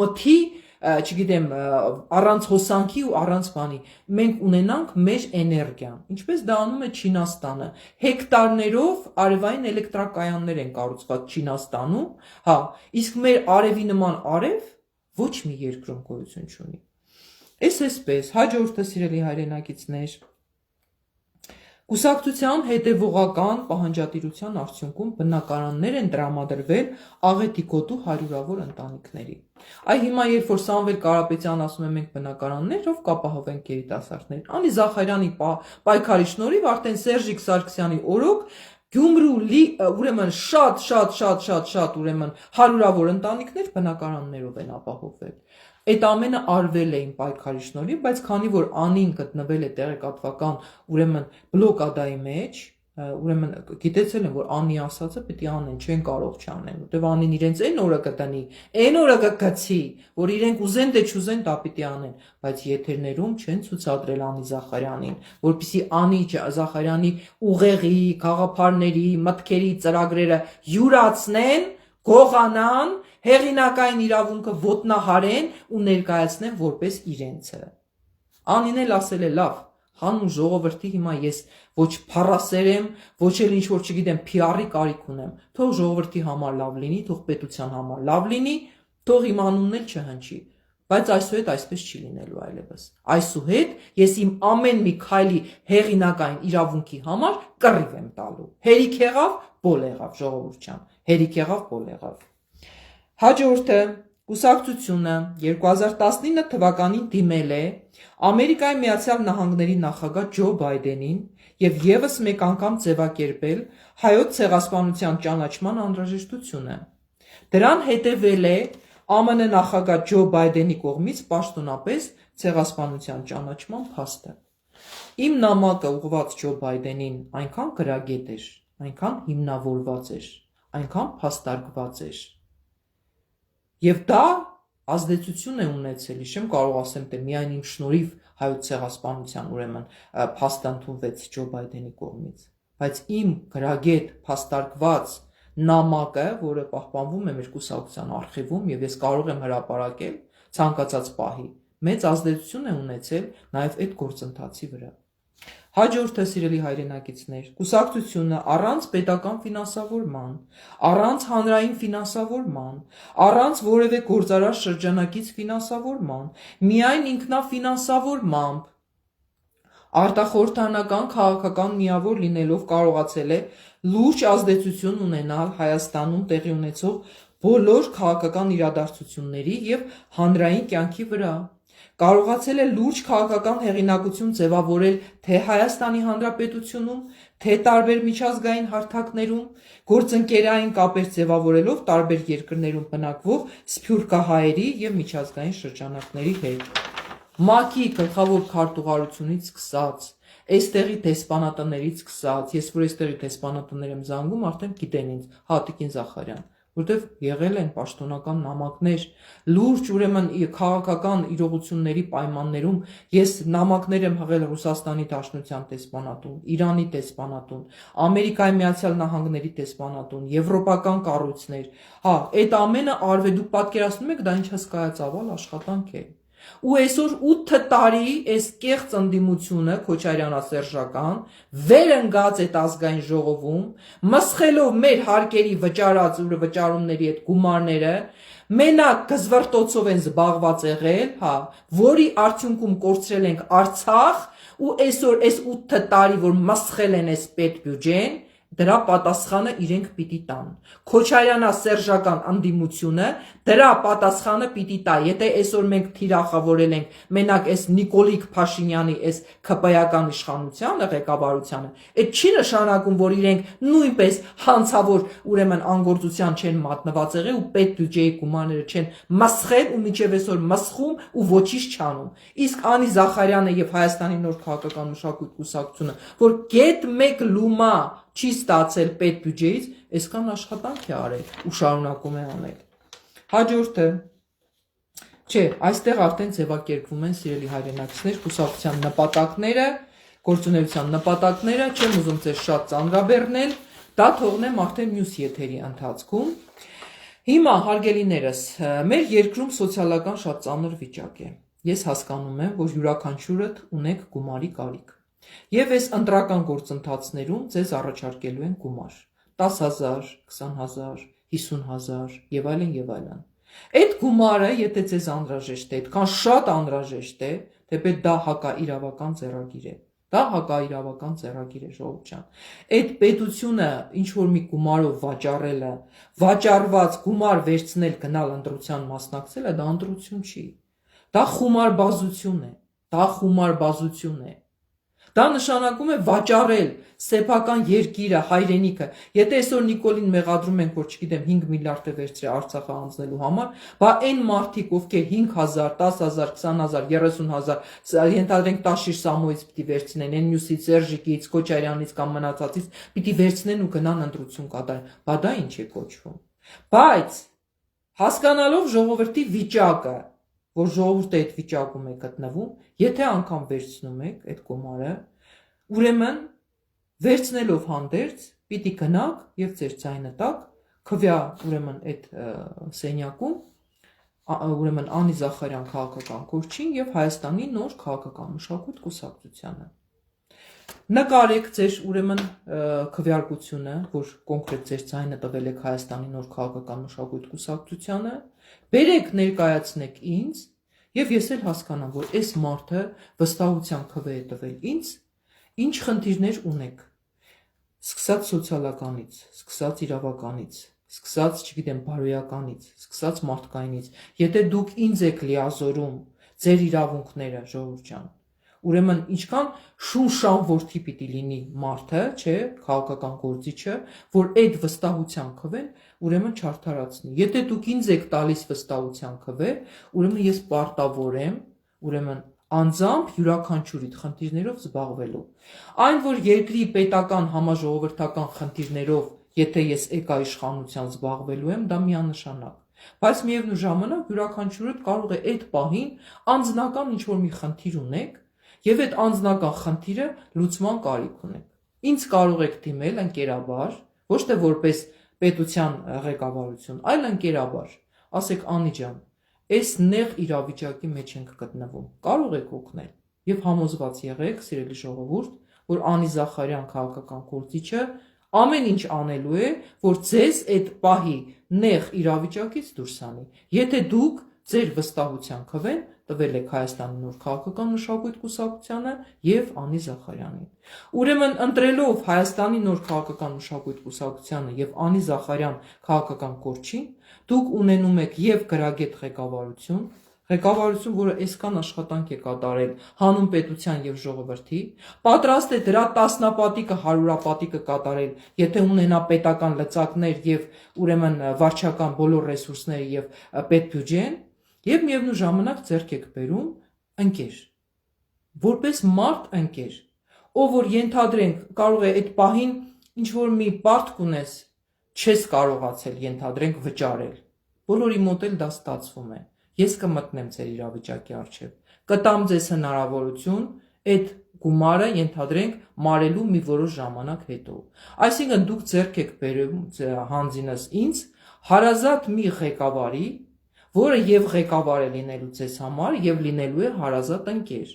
մթի չգիտեմ, առանց հոսանքի ու առանց բանի, մենք ունենանք մեր էներգիան, ինչպես դա անում է Չինաստանը, հեկտարներով արևային էլեկտրակայաններ են կառուցված Չինաստանում, հա, իսկ մեր արևի նման արև ոչ մի երկրում գոյություն չունի։ Այսպես, հաջորդը սիրելի հայրենակիցներ, կուսակցության հետևողական պահանջատիրության արդյունքում բնակարաններ են տրամադրվել աղետիկոտու հարյուրավոր ընտանիքների։ Այ հիմա երբ որ Սամվել Կարապետյանն ասում է մենք բնակարաններով կապահովենք երիտասարդներին, Անի Զախարյանի պայքարի շնորհիվ արդեն Սերժիկ Սարգսյանի օրոք Գյումրու ուրեմն շատ ուրեմն հարյուրավոր ընտանիքներ բնակարաններով են ապահովվել։ Այդ ամենը արվել է իմ պայքարի շնորհիվ, բայց քանի որ Անին գտնվել է տեղեկատվական ուրեմն բլոկադայի մեջ, ուրեմն գիտեցել են, որ Անի ասածը պետք է անեն, չեն կարող չանեն, որտեղ Անին իրենց այն օրը կտնի, այն օրը կգցի, որ իրենք ուզեն դե չուզեն դա պետք է անեն, բայց եթերներում չեն ցուցադրել Անի Զախարյանին, որպեսզի Անի Զախարյանի ուղեղի, գաղափարների, մտքերի ծրագրերը յուրացնեն, գողանան, հեղինակային իրավունքը ոտնահարեն ու ներկայացնեն որպես իրենցը։ Անին էլ ասել է լավ, հանուն ժողովրդի հիմա ես ոչ փառասեր եմ, ոչ էլ ինչ որ չգիտեմ PR-ի կարիք ունեմ, թող ժողովրդի համար լավ լինի, թող պետության համար լավ լինի, թող իմ անունն էլ չհնչի, բայց այսուհետ այսպես չի լինելու այլևս։ Այսուհետ ես իմ ամեն մի քայլի հեղինակային իրավունքի համար կռիվ եմ տալու։ Հերիք եղավ, բոլ եղավ ժողովուրդ ջան, հերիք եղավ, բոլ եղավ։ Հաջորդը կուսակցությունը 2019 թվականին դիմել է Ամերիկայի Միացյալ Նահանգների նախագահ Ջո Բայդենին եւ եւս մեկ անգամ ձևակերպել հայոց ցեղասպանության ճանաչման անհրաժեշտությունը։ Դրան հետևել է ԱՄՆ նախագահ Ջո Բայդենի կողմից պաշտոնապես ցեղասպանության ճանաչման փաստը։ Իմ նամակը ուղղված Ջո Բայդենին այնքան գրագետ էր, այնքան հիմնավորված էր, այնքան փաստարկված էր։ Եվ դա ազդեցություն է ունեցել, չեմ կարող ասեմ, թե միայն իմ շնորհիվ հայոց ցեղասպանության ուրեմն փաստը ընդունվեց Ջո Բայդենի կողմից, բայց իմ գրագետ փաստարկված նամակը, որը պահպանվում է մեր կուսակցության արխիվում եւ ես կարող եմ հրապարակել ցանկացած պահի, մեծ ազդեցություն է ունեցել նաեւ այդ գործընթացի վրա։ Հաջորդը սիրելի հայրենակիցներ, կուսակցությունը առանց պետական ֆինանսավորման, առանց հանրային ֆինանսավորման, առանց որևէ գործարար շրջանակից ֆինանսավորման, միայն ինքնաֆինանսավորմամբ արտախորհրդանական քաղաքական միավոր լինելով կարողացել է լուրջ ազդեցություն ունենալ Հայաստանում տեղի ունեցող բոլոր քաղաքական իրադարձությունների եւ հանրային կյանքի վրա։ Կարողացել է լուրջ քաղաքական հեղինակություն ձևավորել թե Հայաստանի Հանրապետությունում, թե տարբեր միջազգային հարթակներում, գործընկերային կապեր ձևավորելով տարբեր երկրներում բնակվող սփյուռքահայերի եւ միջազգային շրջանակների հետ։ ՄԱԿ-ի գլխավոր քարտուղարությունից սկսած, այստեղի դեսպանատներից սկսած, ես որ այստեղի դեսպանատներ եմ զանգում, արդեն գիտեն ինձ, Հատիկին Զախարյան, որտեվ եղել են պաշտոնական նամակներ, լուրջ ուրեմն քաղաքական իրողությունների պայմաններում ես նամակներ եմ հղել Ռուսաստանի Դաշնության դեսպանատուն, Իրանի դեսպանատուն, Ամերիկայի Միացյալ Նահանգների դեսպանատուն, եվրոպական կառույցներ, հա, այդ ամենը արվել, դուք պատկերացնում եք դա ինչ հսկայածավալ աշխատանք է։ Ու այսօր 8 տարի այս կեղծ ընդդիմությունը Քոչարյանասերժական վերընկած այդ ազգային ժողովում, մսխելով մեր հարկերի վճարումների այդ գումարները, մենակ գզվրտոցով են զբաղված եղել, հա, որի արդյունքում կորցրել ենք Արցախ, ու այսօր այս 8 տարի որ մսխել են այս պետբյուջեն, դրա պատասխանը իրենք պիտի տան։ Քոչարյանասերժական ընդդիմությունը դրա պատասխանը պիտի տա։ Եթե այսօր մենք թիրախավորել ենք մենակ այս Նիկոլիկ Փաշինյանի այս ԿՊ-ական իշխանությանը, ղեկավարությանը, այդ չի նշանակում, որ իրենք նույնպես հանցավոր ուրեմն անգործության չեն մատնված եղել ու պետբյուջեի գումարները չեն մսխել ու մինչև այսօր մսխում ու ոչինչ չանում։ Իսկ Անի Զախարյանը եւ Հայաստանի նոր քաղաքական մշակույթ կուսակցությունը, որ գետ մեկ լումա չի ստացել պետբյուջեից, այսքան աշխատանք է արել ու շարունակում է անել։ Հաջորդը, չէ, այստեղ արդեն ձևակերպվում են սիրելի հայրենակիցներ կուսակցության նպատակները, գործունեության նպատակները, չեմ ուզում ձեզ շատ ծանրաբեռնել, դա թողնեմ արդեն մյուս եթերի ընթացքում։ Հիմա հարգելիներս, մեր երկրում սոցիալական շատ ծանր վիճակ է։ Ես հասկանում եմ, որ յուրաքանչյուրդ ունեք գումարի կարիք։ Եվ այս ընտրական գործընթացներում ձեզ առաջարկելու են գումար՝ 10,000, 20,000, 50,000 եւ այլն եւ այլն։ Այդ գումարը, եթե ձեզ անհրաժեշտ է, այդքան շատ անհրաժեշտ է, թեպետ դա հակաիրավական ձեռագիր է։ Դա հակաիրավական ձեռագիր է, ժողովուրդ ջան։ Այդ պետությունը ինչ որ մի գումարով վաճառելը, վաճառված գումար վերցնել, գնալ ընտրության մասնակցելը, դա ընտրություն չի։ Դա խումարբազություն է։ Դա խումարբազություն է։ Դա նշանակում է վաճառել սեփական երկիրը, հայրենիքը։ Եթե այսօր Նիկոլին մեղադրում ենք, որ չգիտեմ 5 միլիարդ է վերցրել Արցախը հանձնելու համար, բա այն մարդիկ, ովքեր 5,000, 10,000, 20,000, 30,000, ենթադրենք Տաշիր Սամոյից պիտի վերցնեն, այն մյուսից, Սերժիկից, Քոչարյանից կամ մնացածից, պիտի վերցնեն ու գնան ընտրություն կատարեն։ Բա դա ինչ է կոչվում։ Բայց հասկանալով ժողովրդի վիճակը, որ ժողովուրդը այդ վիճակում է գտնվում, եթե անգամ վերցնում եք այդ գումարը, ուրեմն վերցնելով հանդերձ պիտի գնաք եւ ձեր ձայնը տաք քվյա ուրեմն այդ սենյակում ուրեմն Անի Զախարյան քաղաքական կորչին եւ Հայաստանի նոր քաղաքական մշակույթ կուսակցությանը։ Նկարեք ձեր ուրեմն քվեարկությունը, որ կոնկրետ ձեր ձայնը տվել եք Հայաստանի նոր քաղաքական մշակույթ կուսակցությանը, բերեք ներկայացնեք ինձ եւ ես էլ հասկանամ, որ այս մարդը վստահության քվե է տվել ինձ, ինչ խնդիրներ ունեք, սկսած սոցիալականից, սկսած իրավականից, սկսած, չգիտեմ, բարոյականից, սկսած մարդկայինից, եթե դուք ինձ եք լիազորում ձեր իրավունքները, ժողովուրդ ջան, ուրեմն ինչքան շունշան որդի պիտի լինի մարդը, չէ, քաղաքական գործիչը, որ այդ վստահության քվեն ուրեմն չարդարացնի։ Եթե դուք ինձ եք տալիս վստահության քվե, ուրեմն ես պարտավոր եմ, ուրեմն անձամբ յուրաքանչյուրիդ խնդիրներով զբաղվելու։ Այն, որ երկրի պետական համաժողովրդական խնդիրներով, եթե ես էկաիշխանության զբաղվելու եմ, դա միանշանակ։ Բայց միևնույն ժամանակ յուրաքանչյուրդ կարող է այդ պահին անձնական ինչ-որ մի խնդիր ունեք եւ այդ անձնական խնդիրը լուծման կարիք ունեք։ Ինձ կարող եք դիմել ընկերաբար, ոչ թե որպես պետության ղեկավարություն, այլ ընկերաբար, ասեք Անի ջան, այս նեղ իրավիճակի մեջ ենք գտնվում, կարող եք օգնել եւ համոզված եղեք, սիրելի ժողովուրդ, որ Անի Զախարյան քաղաքական գործիչը ամեն ինչ անելու է, որ ձեզ այդ պահի նեղ իրավիճակից դուրս անի։ Եթե դուք ձեր վստահության քվեն տվել եք Հայաստանի նոր քաղաքական մշակույթ կուսակցությանը եւ Անի Զախարյանին։ Ուրեմն ընտրելով Հայաստանի նոր քաղաքական մշակույթ կուսակցությանը եւ Անի Զախարյան քաղաքական կորչին, դուք ունենում եք եւ գրագետ ղեկավարություն, որը այսքան աշխատանք է կատարել հանուն պետության եւ ժողովրդի, պատրաստ է դրա տասնապատիկը, հարյուրապատիկը կատարել, եթե ունենա պետական լծակներ եւ ուրեմն վարչական բոլոր ռեսուրսները եւ պետբյուջեն, եւ միևնույն ժամանակ ձեռք եք բերում ընկեր, որպես մարդ ընկեր, ով որ ենթադրենք կարող է այդ պահին ինչ որ մի պարտք ունես, չես կարողացել ենթադրենք վճարել, բոլորի մոտ էլ դա ստացվում է, ես կմտնեմ ձեր իրավիճակի առջև, կտամ ձեզ հնարավորություն այդ գումարը ենթադրենք մարելու մի որոշ ժամանակ հետո, այսինքն դուք ձեռք եք բերում հանձինս ինձ հարազատ մի ղեկավարի, որը եւ ղեկավար է լինելու ձեզ համար եւ լինելու է հարազատ ընկեր,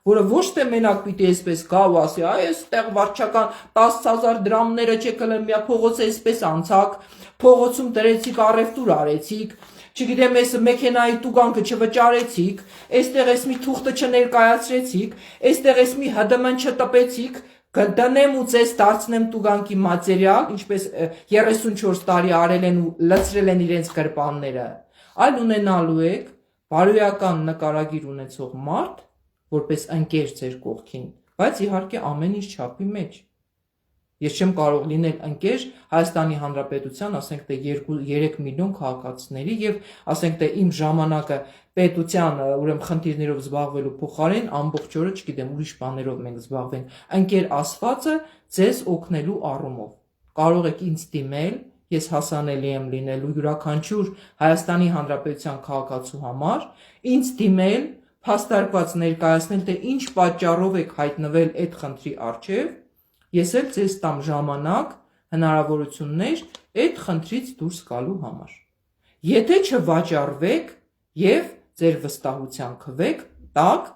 որը ոչ թե մենակ պիտի այսպես գա ու ասի, այ այստեղ վարչական 10,000 դրամները չեք հլը միա փողոցը այսպես անցակ, փողոցում դրեցիք առևտուր արեցիք, չգիտեմ, այս մեքենայի տուգանքը չվճարեցիք, այստեղ այս մի թուղթը չներկայացրեցիք, այստեղ այս մի ՀԴՄ չտպեցիք, կդնեմ ու ձեզ դարձնեմ տուգանքի մատերիալ, ինչպես 34 տարի արել են ու լցրել են իրենց գրպանները, այլ ունենալու եք բարոյական նկարագիր ունեցող մարդ, որպես ընկեր ձեր կողքին, բայց իհարկե ամեն ինչ չափի մեջ։ Ես չեմ կարող լինել ընկեր Հայաստանի Հանրապետության, ասենք թե 3 միլիոն քաղաքացիների եւ ասենք թե իմ ժամանակը պետության ուրեմն խնդիրներով զբաղվելու փոխարեն ամբողջ օրը, չգիտեմ, ուրիշ բաներով մենք զբաղվենք։ Ընկեր ասվածը ձեզ օգնելու առումով։ Կարող եք ինձ դիմել, ես հասանելի եմ լինելու յուրաքանչյուր Հայաստանի Հանրապետության քաղաքացու համար, ինձ դիմել, փաստարկված ներկայացնել, թե ինչ պատճառով եք հայտնվել այդ խնդրի առջև, ես էլ ձեզ տամ ժամանակ, հնարավորություններ այդ խնդրից դուրս գալու համար։ Եթե չվաճառվեք եւ ձեր վստահության քվեք, տակ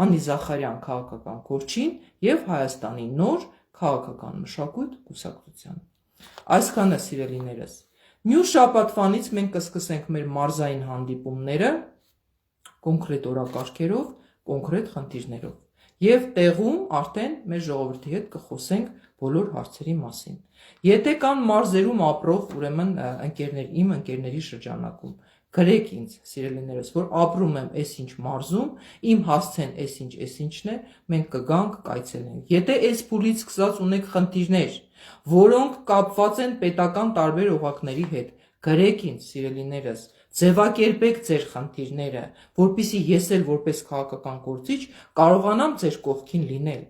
Անի Զախարյան քաղաքական կորչին եւ Հայաստանի նոր քաղաքական մշակույթ կուսակցության։ Այսքանը սիրելիներս։ Մյուս շաբաթվանից մենք կսկսենք մեր մարզային հանդիպումները կոնկրետ օրակարգերով, կոնկրետ խնդիրներով։ Եվ տեղում արդեն մեր ժողովրդի հետ կխոսենք բոլոր հարցերի մասին։ Եթե կան մարզերում ապրող ուրեմն ընկերներ, իմ ընկերների շրջանակում, գրեք ինձ, սիրելիներս, որ ապրում եմ այսինչ մարզում, իմ հասցեն այսինչն է, մենք կգանք, կայցելենք։ Եթե այս փուլից սկսած ունեք խնդիրներ, որոնք կապված են պետական տարբեր օղակների հետ, գրեք ինձ, սիրելիներս, ձևակերպեք ձեր խնդիրները, որպեսզի ես էլ որպես քաղաքական գործիչ կարողանամ ձեր կողքին լինել։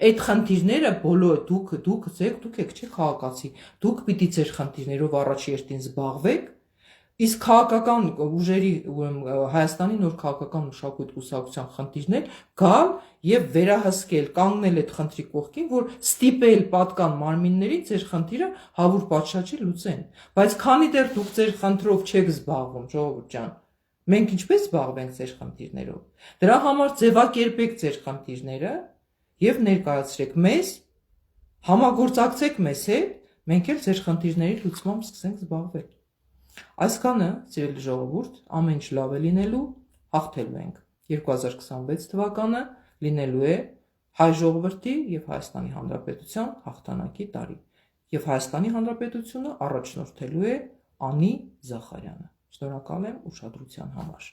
Այդ խնդիրները բոլորը դուք եք չէ քաղաքացի, դուք պիտի ձեր խնդիրներով առաջ երթին զբաղվեք, իսկ քաղաքական ուժերի Հայաստանի նոր քաղաքական մշակույթ կուսակցության խնդիրներ գալ եւ վերահսկել, կանգնել այդ խնդրի կողքին, որ ստիպել պատկան մարմիններին ձեր խնդիրը հավուր պատշաճի լուծեն։ Բայց քանի դեռ դուք ձեր խնդրով չեք զբաղվում, ժողովուրդ ջան, մենք ինչպես զբաղվենք ձեր խնդիրներով։ Դրա համար ձևակերպեք ձեր խնդիրները եւ ներկայացրեք մեզ, համագործակցեք մեզ հետ, մենք էլ ձեր խնդիրների լուծմամբ սկսենք զբաղվել։ Այսքանը, սիրելի ժողովուրդ, ամեն ինչ լավ է լինելու, հաղթելու ենք։ 2026 թվականը լինելու է հայ ժողովրդի եւ Հայաստանի Հանրապետության հաղթանակի տարի։ Եվ Հայաստանի Հանրապետությունը առաջնորդելու է Անի Զախարյանը։ Շնորհակալ եմ ուշադրության համար։